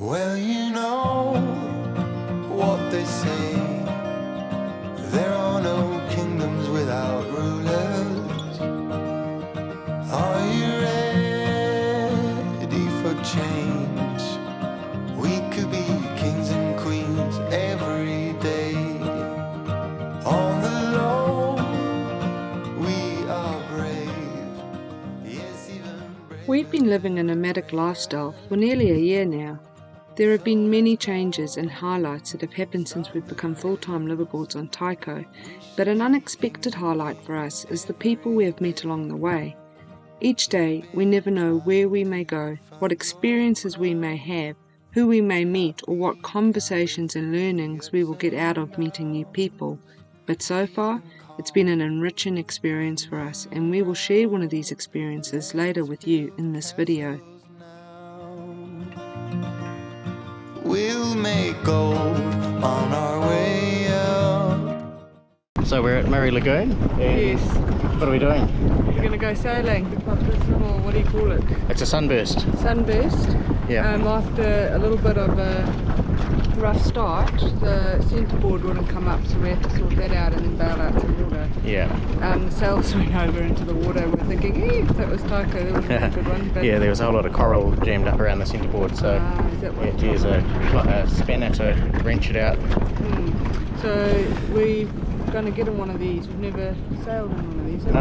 Well, you know what they say, there are no kingdoms without rulers. Are you ready for change? We could be kings and queens every day. On the low, we are brave. Yes, even brave. We've been living a nomadic lifestyle for nearly a year now. There have been many changes and highlights that have happened since we've become full-time liveaboards on Taiko, but an unexpected highlight for us is the people we have met along the way. Each day, we never know where we may go, what experiences we may have, who we may meet, or what conversations and learnings we will get out of meeting new people. But so far, it's been an enriching experience for us, and we will share one of these experiences later with you in this video. We'll make gold on our way up. So we're at Muri Lagoon. Yes, What are we doing? we're going to go sailing. We've got this little, what do you call it? It's a sunburst. Sunburst. Yeah. After a little bit of a rough start, the centreboard wouldn't come up, so we had to sort that out and then bail out to water. Yeah. The sails went over into the water. We're thinking, if that was Taiko, that was a really good one. But Yeah, there was a whole lot of coral jammed up around the centreboard, so is that we what had to use a spanner to wrench it out. So we're going to get in one of these. We've never sailed in one of these, have we?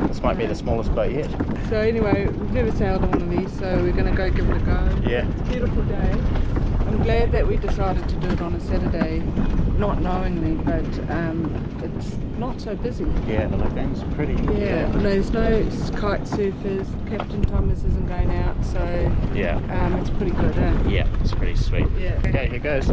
No, this might be the smallest boat yet. So anyway, we've never sailed in one of these, so we're going to go give it a go. Yeah. It's a beautiful day. I'm glad that we decided to do it on a Saturday, not knowingly, but it's not so busy. Yeah, the lagoon's pretty. Yeah, no, there's no kite surfers, Captain Thomas isn't going out, so Yeah. it's pretty good, eh? Yeah, it's pretty sweet. Yeah. Okay, here goes.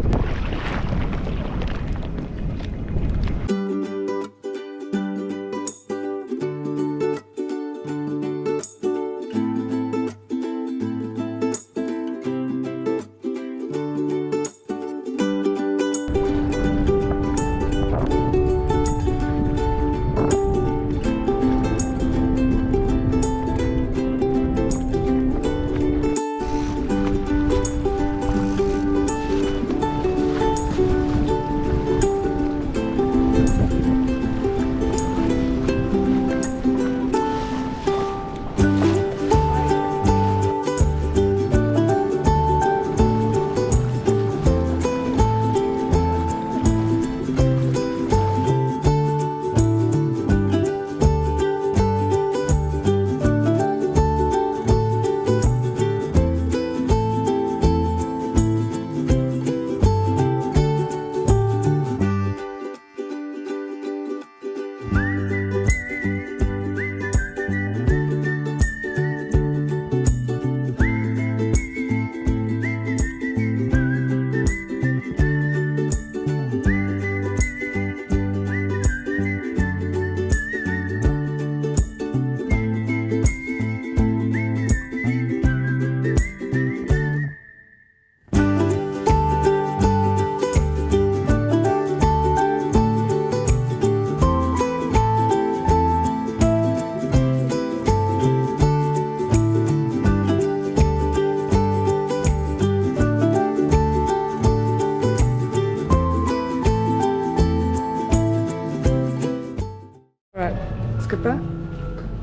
Skipper,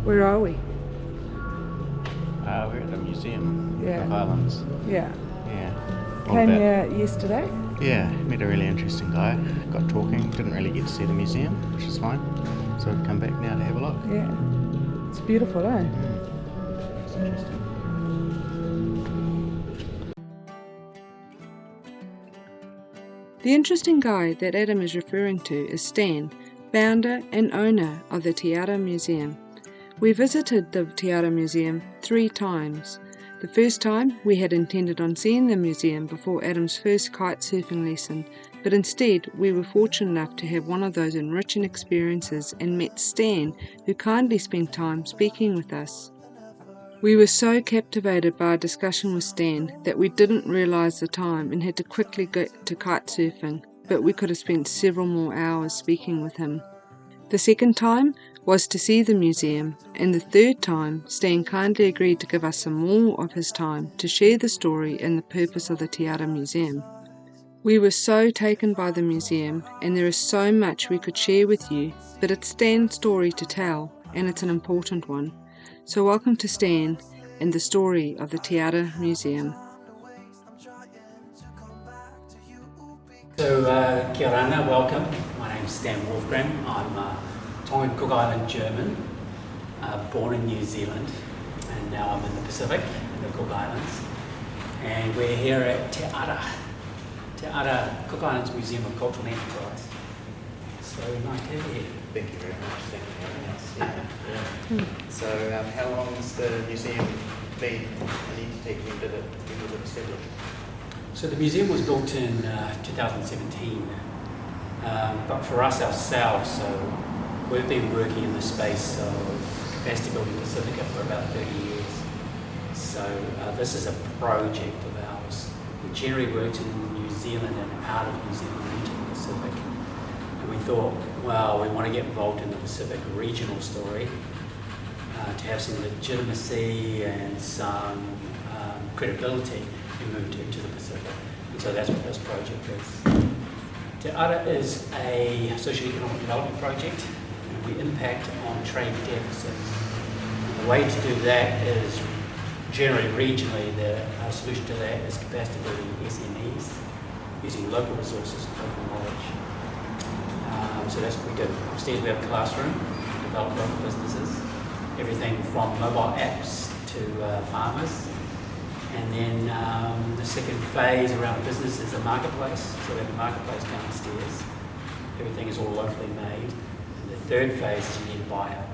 where are we? We're at the museum Yeah. of Islands. Yeah. Yeah. Came here yesterday. Yeah, met a really interesting guy. Got talking, didn't really get to see the museum, which is fine. So we've come back now to have a look. Yeah. It's beautiful, eh? It's interesting. The interesting guy that Adam is referring to is Stan, founder and owner of the Te Ara Museum. We visited the Te Ara Museum 3 times. The first time we had intended on seeing the museum before Adam's first kite surfing lesson, but instead we were fortunate enough to have one of those enriching experiences and met Stan, who kindly spent time speaking with us. We were so captivated by our discussion with Stan that we didn't realise the time and had to quickly get to kite surfing, but we could have spent several more hours speaking with him. The second time, was to see the museum, and the third time Stan kindly agreed to give us some more of his time to share the story and the purpose of the Te Ara Museum. We were so taken by the museum, and there is so much we could share with you, but it's Stan's story to tell, and it's an important one. So welcome to Stan and the story of the Te Ara Museum. So, kia ora, welcome. My name's Stan Wolfgramm. I'm Tongan Cook Island German, born in New Zealand, and now I'm in the Pacific, in the Cook Islands. And we're here at Te Ara, Cook Islands Museum of Cultural Enterprise. So nice to have you here. Thank you very much. Thank you for having us. Yeah. So, how long has the museum been? I need to take me to the people that established. So the museum was built in 2017, but for us ourselves, so we've been working in the space of capacity building Pacifica for about 30 years. So this is a project of ours. We generally worked in New Zealand and out of New Zealand into the Pacific. And we thought, well, we want to get involved in the Pacific regional story to have some legitimacy and some credibility. We moved to the Pacific. And so that's what this project is. Te Ara is a socio-economic development project, and we impact on trade deficits. The way to do that is generally regionally, the solution to that is capacity building SMEs, using local resources and local knowledge. So that's what we do. Upstairs we have a classroom, develop local businesses, everything from mobile apps to farmers. And then the second phase around business is a marketplace. So we have a marketplace downstairs. Everything is all locally made. And the third phase is you need a buyer.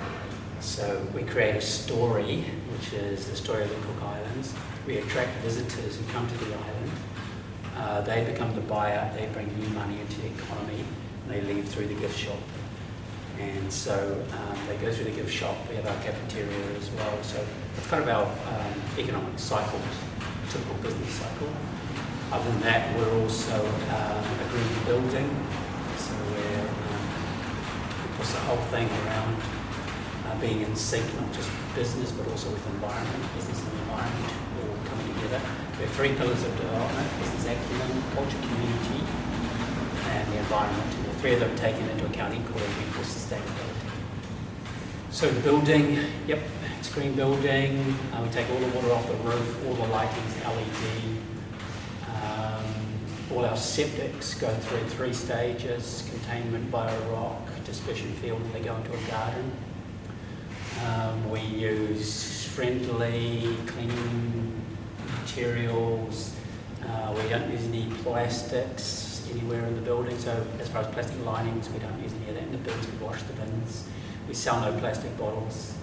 So we create a story, which is the story of the Cook Islands. We attract visitors who come to the island. They become the buyer. They bring new money into the economy. And they leave through the gift shop. And so they go through the gift shop. We have our cafeteria as well. So it's kind of our economic cycle, typical business cycle. Other than that, we're also a green building. So we push the whole thing around being in sync, not just business, but also with environment, business and environment all coming together. We have three pillars of development: business acumen, culture, community, and the environment. And the three of them taken into account equally for sustainability. So the building, yep, it's a green building. We take all the water off the roof, all the lighting's LED. All our septics go through 3 stages: containment by a rock, dispersion field, and they go into a garden. We use friendly, clean materials. We don't use any plastics anywhere in the building. So as far as plastic linings, we don't use any of that in the bins. We wash the bins. We sell no plastic bottles.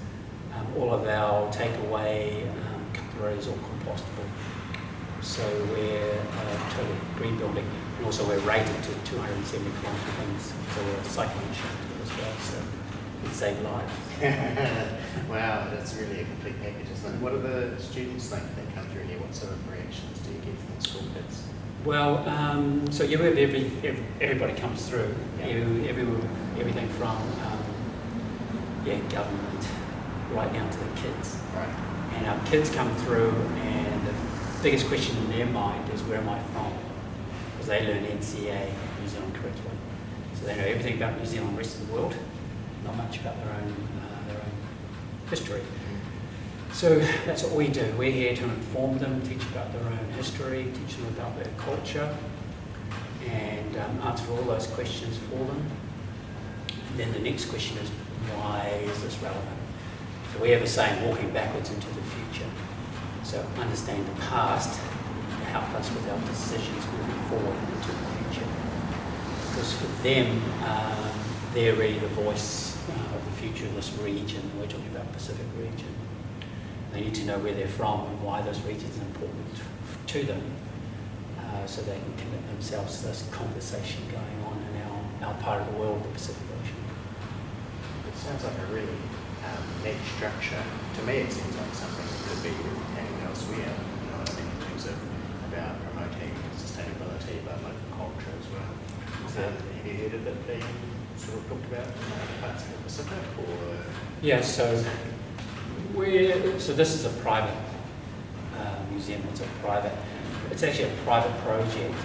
All of our takeaway cutlery is all compostable. So we're a total green building. And also we're rated to 270 kilometre bins. So we're a cycling shelter as well. So it saved lives. Wow, that's really a complete package, isn't it? What do the students think that come through here? What sort of reactions do you get from the school kids? Well, so you have everybody comes through. Yeah. Everything from government right down to the kids. Right. And our kids come through, and the biggest question in their mind is, where am I from? Because they learn NCA, New Zealand curriculum. So they know everything about New Zealand and the rest of the world, not much about their own history. So that's what we do. We're here to inform them, teach about their own history, teach them about their culture, and answer all those questions for them. And then the next question is, why is this relevant? So we have a saying, walking backwards into the future. So understand the past to help us with our decisions moving forward into the future. Because for them, they're really the voice of the future of this region. We're talking about Pacific region. They need to know where they're from and why those regions are important to them, so they can commit themselves to this conversation going on in our part of the world, the Pacific Ocean. It sounds like a really neat structure. To me, it seems like something that could be happening elsewhere. You know what I mean, in terms of about promoting sustainability, but local culture as well. Have you heard of it being sort of talked about in other parts of the Pacific, or? Yeah, so this is a private museum. It's actually a private project.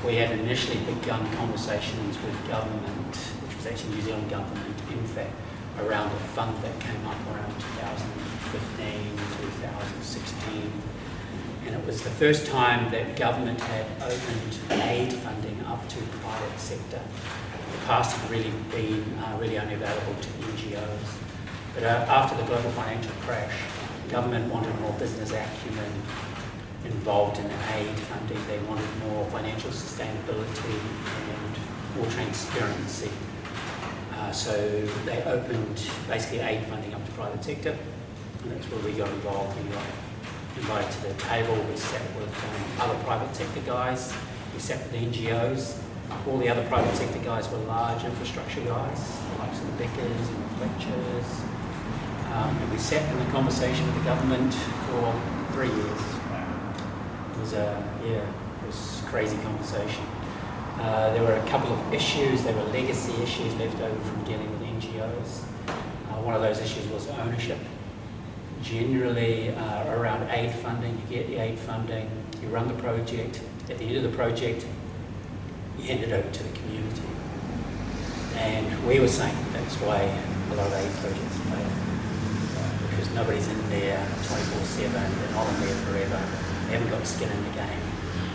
We had initially begun conversations with government, which was actually New Zealand government, in fact, around a fund that came up around 2015, 2016. And it was the first time that government had opened aid funding up to private sector. The past had really been really only available to NGOs. But after the global financial crash, government wanted more business acumen involved in aid funding. They wanted more financial sustainability and more transparency. So they opened basically aid funding up to private sector, and that's where we got involved. We got invited to the table. We sat with other private sector guys. We sat with the NGOs. All the other private sector guys were large infrastructure guys, the likes of the Beckers and the Fletchers. And we sat in the conversation with the government for 3 years. It was a crazy conversation. There were a couple of issues. There were legacy issues left over from dealing with NGOs. One of those issues was ownership. Generally, around aid funding, you get the aid funding, you run the project. At the end of the project, you hand it over to the community. And we were saying that's why a lot of aid projects fail. Because nobody's in there 24/7, they're not in there forever, they haven't got skin in the game.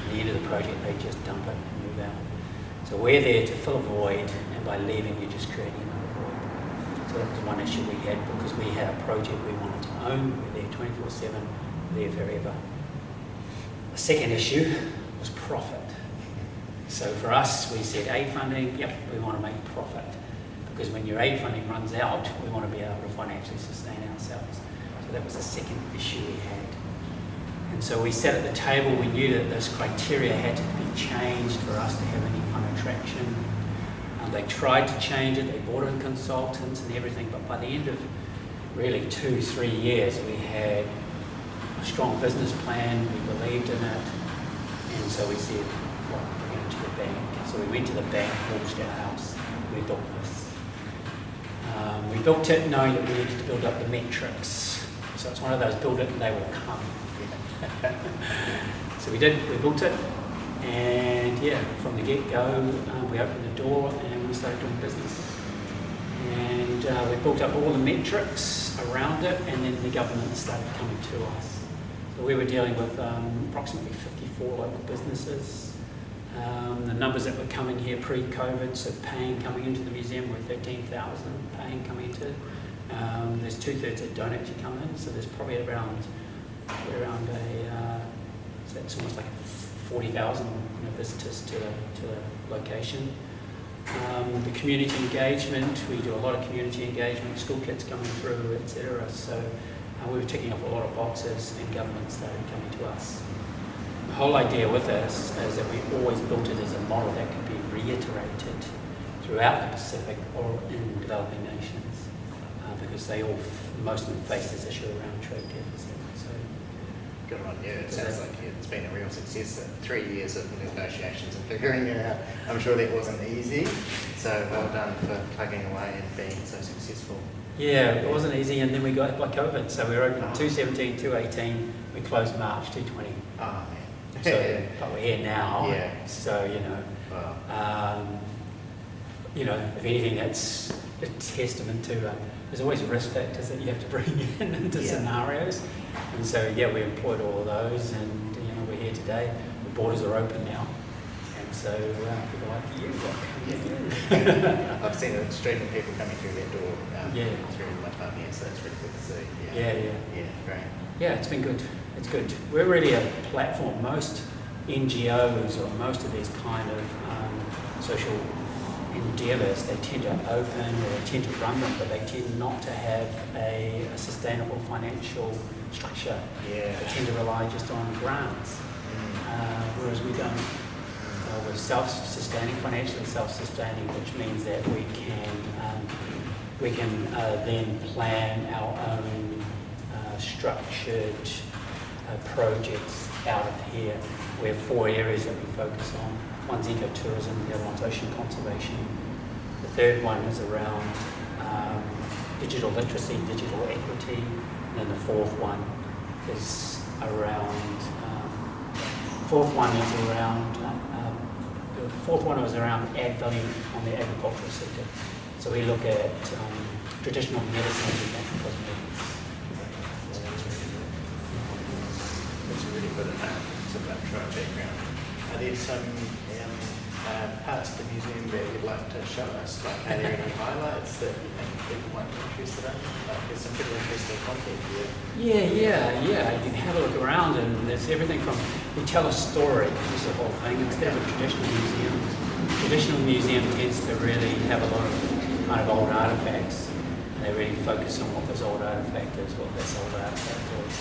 At the end of the project, they just dump it and move out. So we're there to fill a void, and by leaving, you're just creating another void. So that was one issue we had, because we had a project we wanted to own. We're there 24/7, there forever. The second issue was profit. So for us, we said aid funding, yep, we want to make profit. Because when your aid funding runs out, we want to be able to financially sustain ourselves. So that was the second issue we had. And so we sat at the table. We knew that this criteria had to be changed for us to have any kind of traction. They tried to change it. They brought in consultants and everything. But by the end of really 2-3 years, we had a strong business plan. We believed in it. And so we said, well, we're going to the bank. So we went to the bank, launched our house. We built this. We built it knowing that we needed to build up the metrics. So it's one of those build it and they will come. So we built it, and from the get-go, we opened the door and we started doing business. And we built up all the metrics around it, and then the government started coming to us. So we were dealing with approximately 54 local businesses. The numbers that were coming here pre-COVID, so coming into the museum were 13,000 paying coming into. There's 2/3 that don't actually come in, so there's probably around so it's almost like 40,000 visitors to the location. The community engagement, we do a lot of community engagement, school kids coming through, etc. So we were ticking off a lot of boxes, and government started coming to us. The whole idea with this is that we always built it as a model that could be reiterated throughout the Pacific or in developing nations, because most of them face this issue around trade deficit. So, good on you. It sounds like it's been a real success. 3 years of negotiations and figuring it out. I'm sure that wasn't easy. So well done for plugging away and being so successful. Yeah, it wasn't easy, and then we got hit by COVID. So we were open 2/17, 2/18. We closed March 2/20. Oh man. So, but we're here now. Yeah. So Wow. If anything, that's a testament to. There's always risk factors that you have to bring in into scenarios, and so we employed all of those, and we're here today. The borders are open now, and so people like you. I've seen a stream of people coming through that door through my time here, so it's really good to see. Yeah, great. Yeah, it's been good. It's good. We're really a platform. Most NGOs or most of these kind of social endeavours, they tend to open or they tend to run them, but they tend not to have a sustainable financial structure. Yeah. They tend to rely just on grants, whereas we don't. We're self-sustaining, financially self-sustaining, which means that we can then plan our own structured projects out of here. We have 4 areas that we focus on. One's ecotourism, the other one's ocean conservation, The third one is around digital literacy, digital equity, and then the fourth one is around. Fourth one was around add value on the agricultural sector. So we look at traditional medicine and natural cosmetics. That's really good at that. It's a background. Are there some parts of the museum that you'd like to show us? Like, are there any highlights that you think people might be interested in? Like, there's some pretty interesting content here. Yeah. You can have a look around, and there's everything from, we tell a story, is the whole thing, instead of a traditional museum. Traditional museum tends to really have a lot of kind of old artifacts. And they really focus on what this old artifact is, what this old artifact is.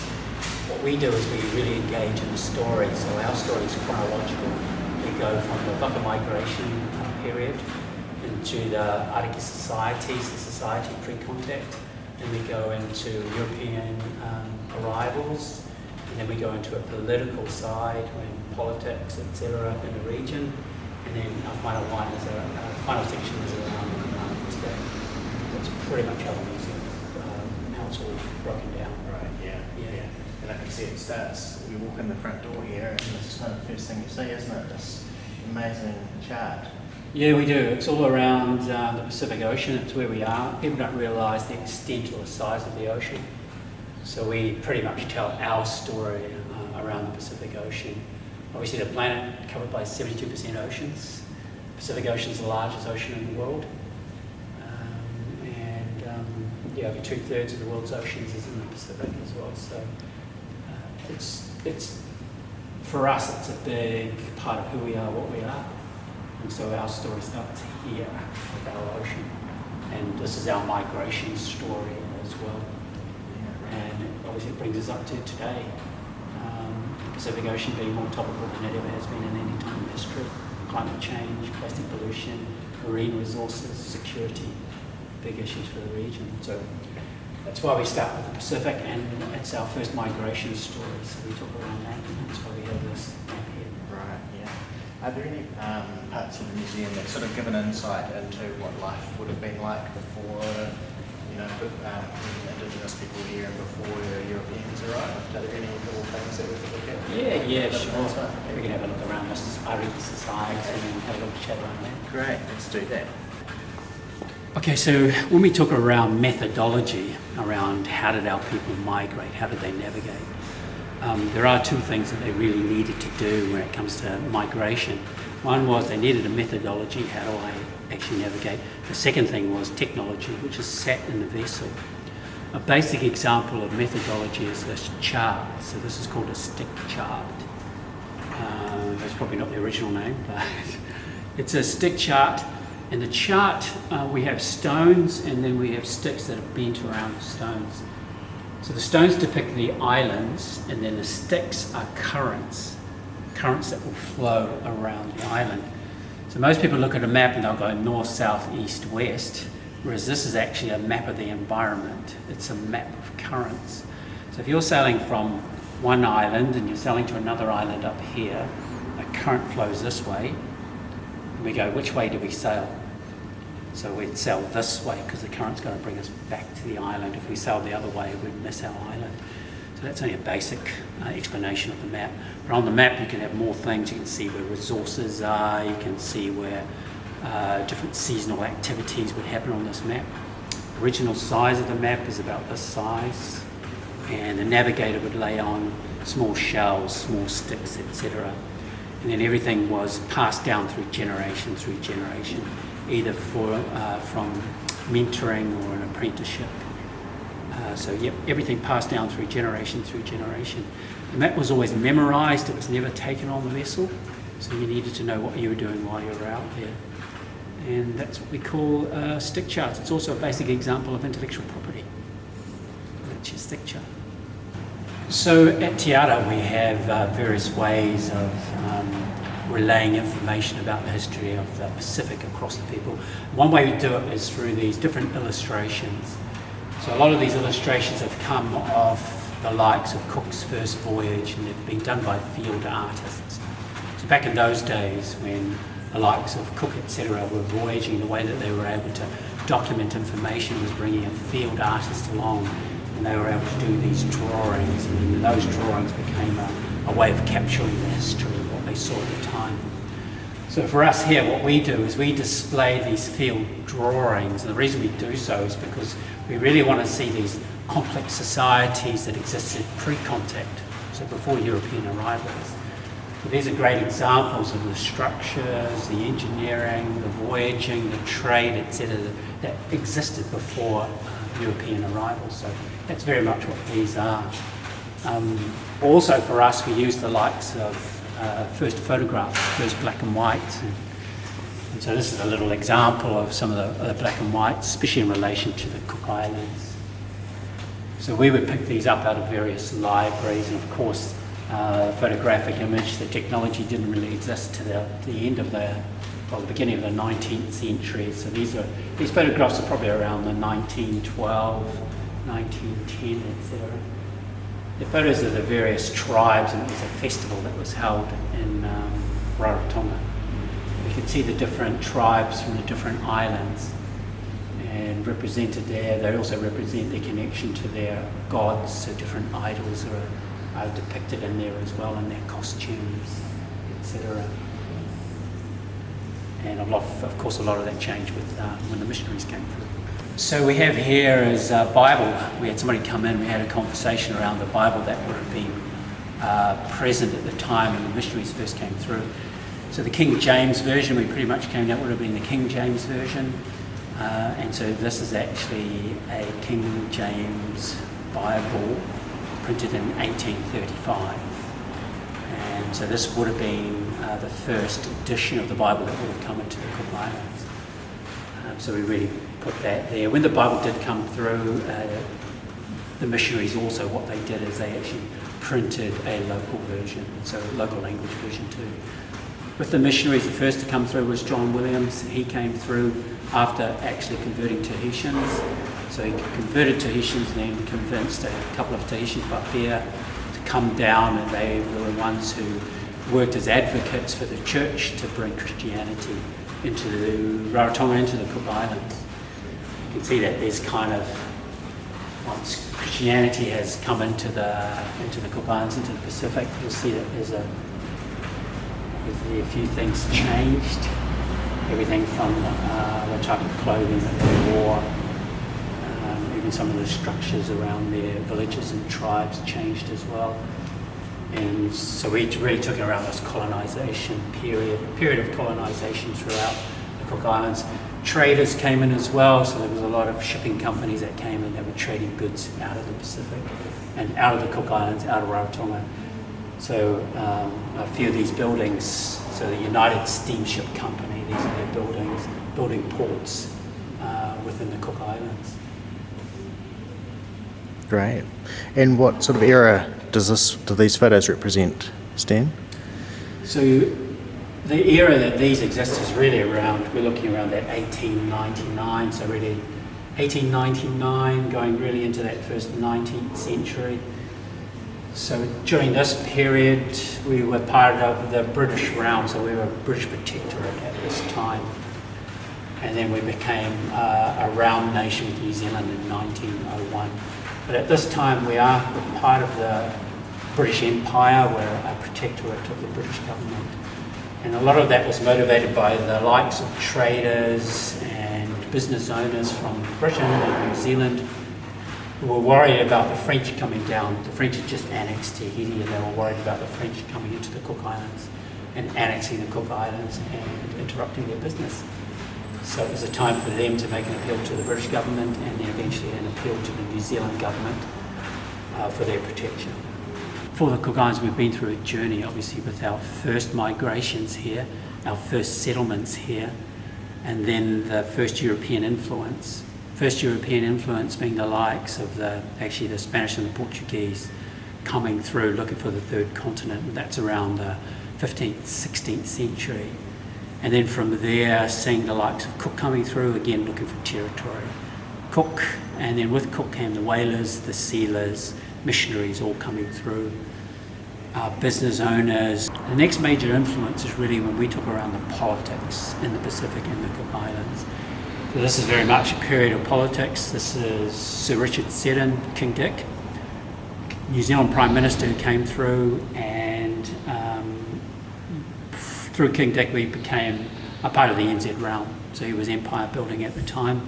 What we do is we really engage in the story, so our story is chronological. We go from the Waka migration period into the Ariki societies, the society pre-contact, then we go into European arrivals, and then we go into a political side when politics, etc. in the region, and then our final section is around today. That's pretty much how the museum, how it's all broken down. Right, yeah. And I can see it starts, we walk in the front door here, and this is kind of the first thing you see, isn't it? This amazing chart. Yeah, we do. It's all around the Pacific Ocean. It's where we are. People don't realise the extent or the size of the ocean. So we pretty much tell our story around the Pacific Ocean. Obviously, the planet covered by 72% oceans. The Pacific Ocean is the largest ocean in the world. Over 2/3 of the world's oceans is in the Pacific as well. So it's for us, it's a big part of who we are, what we are. And so our story starts here with our ocean. And this is our migration story as well. And obviously it brings us up to today. The Pacific Ocean being more topical than it ever has been in any time in history. Climate change, plastic pollution, marine resources, security, big issues for the region. So that's why we start with the Pacific, and it's our first migration story. So we talk around that, and that's why we have this map here. Right, yeah. Are there any parts of the museum that sort of give an insight into what life would have been like before, Indigenous people here and before Europeans arrived? Are there any little things that we could look at? Yeah, sure. We can have a look around this Ariki society and then have a little chat around that. Great, let's do that. Okay, so when we talk around methodology, around how did our people migrate, how did they navigate, there are two things that they really needed to do when it comes to migration. One was they needed a methodology, how do I actually navigate? The second thing was technology, which is sat in the vessel. A basic example of methodology is this chart. So this is called a stick chart. That's probably not the original name, but it's a stick chart. In the chart, we have stones, and then we have sticks that are bent around the stones. So the stones depict the islands, and then the sticks are currents that will flow around the island. So most people look at a map and they'll go north, south, east, west, whereas this is actually a map of the environment. It's a map of currents. So if you're sailing from one island and you're sailing to another island up here, a current flows this way, and we go, which way do we sail? So we'd sail this way because the current's going to bring us back to the island. If we sailed the other way, we'd miss our island. So that's only a basic explanation of the map. But on the map, you can have more things. You can see where resources are. You can see where different seasonal activities would happen on this map. The original size of the map is about this size. And the navigator would lay on small shells, small sticks, etc. And then everything was passed down through generation, either from mentoring or an apprenticeship. Everything passed down through generation. The map was always memorised, it was never taken on the vessel, so you needed to know what you were doing while you were out there. And that's what we call stick charts. It's also a basic example of intellectual property. That's your stick chart. So at Te Ara we have various ways of relaying information about the history of the Pacific across the people. One way we do it is through these different illustrations. So a lot of these illustrations have come off the likes of Cook's first voyage, and they've been done by field artists. So back in those days when the likes of Cook, etc., were voyaging, the way that they were able to document information was bringing a field artist along, and they were able to do these drawings, and those drawings became a way of capturing the history of what they saw at the time. So for us here, what we do is we display these field drawings, and the reason we do so is because we really want to see these complex societies that existed pre-contact, so before European arrivals. So these are great examples of the structures, the engineering, the voyaging, the trade, etc., that existed before European arrivals. So that's very much what these are. Also for us, we use the likes of first photographs, first black and whites. And so this is a little example of some of the black and whites, especially in relation to the Cook Islands. So we would pick these up out of various libraries, and of course photographic image, the technology didn't really exist to the end of the beginning of the 19th century. So these photographs are probably around the 1912, 1910, etc. The photos of the various tribes, and it was a festival that was held in Rarotonga. You can see the different tribes from the different islands and represented there. They also represent their connection to their gods, so different idols are depicted in there as well, in their costumes, etc. And of course a lot of that changed with when the missionaries came through. So we have here is a Bible. We had somebody come in, we had a conversation around the Bible that would have been present at the time when the missionaries first came through. So the King James Version, we pretty much came out would have been the King James Version. And so this is actually a King James Bible printed in 1835. And so this would have been the first edition of the Bible that would have come into the Cook Islands. So we really put that there. When the Bible did come through, the missionaries also, what they did is they actually printed a local version, so a local language version too. With the missionaries, the first to come through was John Williams. He came through after actually converting Tahitians. So he converted Tahitians, then convinced a couple of Tahitians up here to come down, and they were the ones who worked as advocates for the church to bring Christianity into the Rarotonga, into the Cook Islands. You can see that there's kind of, once Christianity has come into the Cook Islands, into the Pacific, you'll see that there's a few things changed. Everything from the type of clothing that they wore, even some of the structures around their villages and tribes changed as well. And so we really took it around this colonisation period of colonisation throughout the Cook Islands. Traders came in as well, so there was a lot of shipping companies that came in that were trading goods out of the Pacific and out of the Cook Islands, out of Rarotonga. So a few of these buildings, so the United Steamship Company, these are their buildings, building ports within the Cook Islands. Great. And what sort of era do these photos represent, Stan? So the era that these exist is really around, we're looking around that 1899, so really 1899 going really into that first 19th century. So during this period we were part of the British realm, so we were a British protectorate at this time. And then we became a realm nation with New Zealand in 1901. But at this time we're part of the British Empire, we're a protectorate of the British government. And a lot of that was motivated by the likes of traders and business owners from Britain and New Zealand who were worried about the French coming down. The French had just annexed Tahiti, and they were worried about the French coming into the Cook Islands and annexing the Cook Islands and interrupting their business. So it was a time for them to make an appeal to the British government and then eventually an appeal to the New Zealand government for their protection. For the Cook Islands, we've been through a journey, obviously, with our first migrations here, our first settlements here, and then the first European influence. First European influence being the likes of the Spanish and the Portuguese coming through, looking for the third continent, and that's around the 15th, 16th century. And then from there, seeing the likes of Cook coming through, again looking for territory. Cook, and then with Cook came the whalers, the sealers, missionaries all coming through. business owners. The next major influence is really when we took around the politics in the Pacific and the Cook Islands. So this is very much a period of politics. This is Sir Richard Seddon, King Dick, New Zealand Prime Minister, who came through, and through King Dick we became a part of the NZ realm. So he was empire building at the time,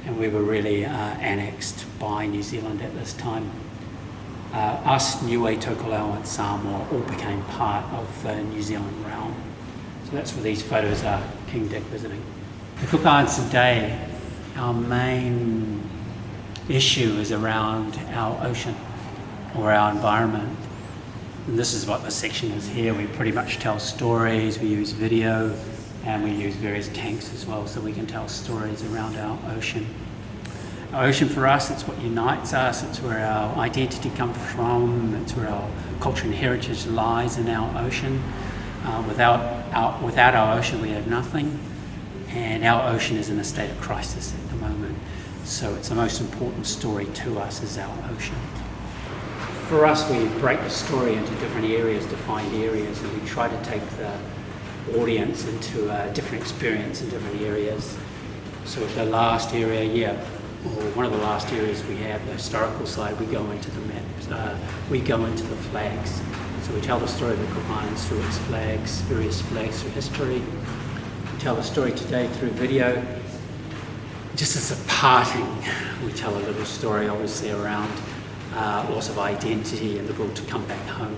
and we were really annexed by New Zealand at this time. Us, Niue, Tokelau and Samoa all became part of the New Zealand realm. So that's where these photos are, King Dick visiting. The Cook Islands today, our main issue is around our ocean or our environment. And this is what the section is here. We pretty much tell stories, we use video, and we use various tanks as well, so we can tell stories around our ocean. Our ocean for us, it's what unites us, it's where our identity comes from, it's where our culture and heritage lies in our ocean. Without our ocean we have nothing, and our ocean is in a state of crisis at the moment. So it's the most important story to us is our ocean. For us, we break the story into different areas, defined areas, and we try to take the audience into a different experience in different areas. So the last area, or one of the last areas we have, the historical side, we go into the maps, we go into the flags. So we tell the story of the Cook Islands through its flags, various flags through history. We tell the story today through video. Just as a parting, we tell a little story obviously around loss of identity and the will to come back home.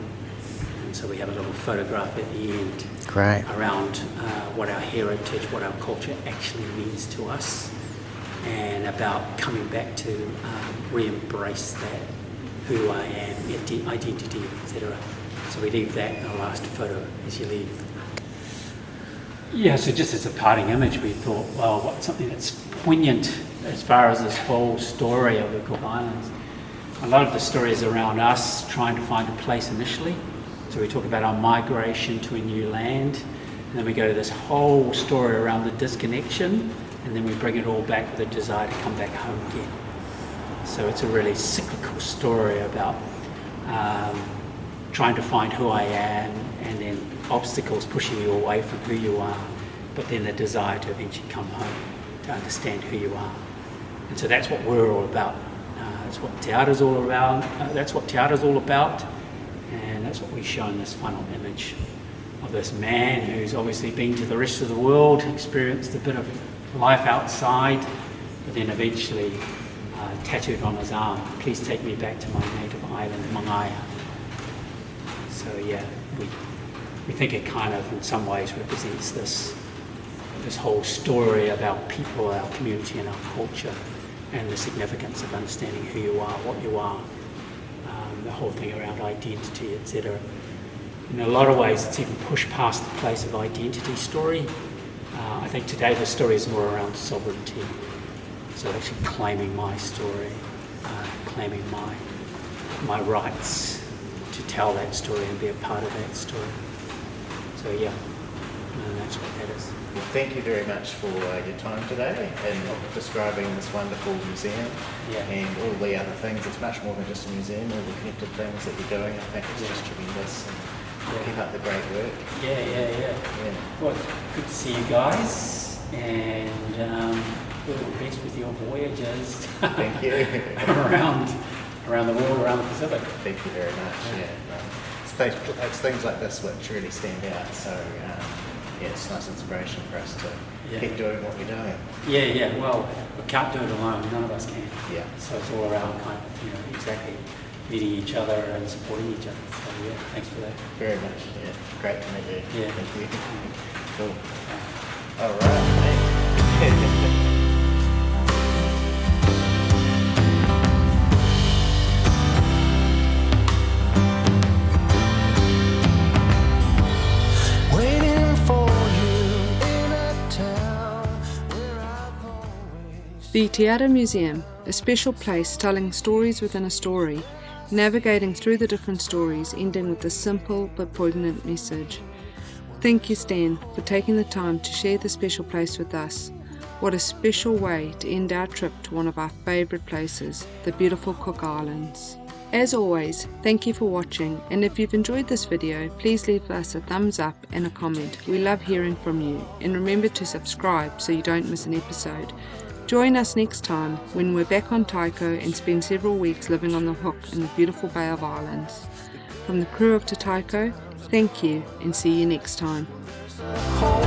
And so we have a little photograph at the end. Great. Around what our heritage, what our culture actually means to us, and about coming back to re-embrace that, who I am, identity, etc. So we leave that in the last photo as you leave. Yeah, so just as a parting image, we thought, well, what's something that's poignant as far as this whole story of the Cook Islands? A lot of the story is around us trying to find a place initially. So we talk about our migration to a new land, and then we go to this whole story around the disconnection, and then we bring it all back with a desire to come back home again. So it's a really cyclical story about trying to find who I am, and then obstacles pushing you away from who you are, but then the desire to eventually come home, to understand who you are. And so that's what we're all about. That's what Te Ara's all about. And that's what we show in this final image of this man who's obviously been to the rest of the world, experienced a bit of life outside, but then eventually tattooed on his arm, "Please take me back to my native island, Mangaya." So yeah, we think it kind of in some ways represents this whole story of our people, our community and our culture, and the significance of understanding who you are, what you are, the whole thing around identity, etc. In a lot of ways it's even pushed past the place of identity story. I think today the story is more around sovereignty. So actually claiming my story, claiming my rights to tell that story and be a part of that story. So yeah, and that's what that is. Well, thank you very much for your time today and describing this wonderful museum and all the other things. It's much more than just a museum, all the connected things that you're doing. I think it's just tremendous. And keep up the great work. Yeah. Well, good to see you guys, and all the best with your voyages. Thank you. around the world, around the Pacific. Thank you very much. It's things like this which really stand out. So it's a nice inspiration for us to keep doing what we're doing. Yeah. Well, we can't do it alone. None of us can. Yeah. So it's all around kind of, exactly meeting each other and supporting each other. So yeah, thanks for that. Very much. Yeah. Great to meet you. Yeah. Thank you. Cool. All right. Thanks. The Te Ara Museum, a special place telling stories within a story, navigating through the different stories, ending with a simple but poignant message. Thank you, Stan, for taking the time to share the special place with us. What a special way to end our trip to one of our favourite places, the beautiful Cook Islands. As always, thank you for watching, and if you've enjoyed this video, please leave us a thumbs up and a comment. We love hearing from you, and remember to subscribe so you don't miss an episode. Join us next time when we're back on Taiko and spend several weeks living on the hook in the beautiful Bay of Islands. From the crew of Te Taiko, thank you and see you next time. Hold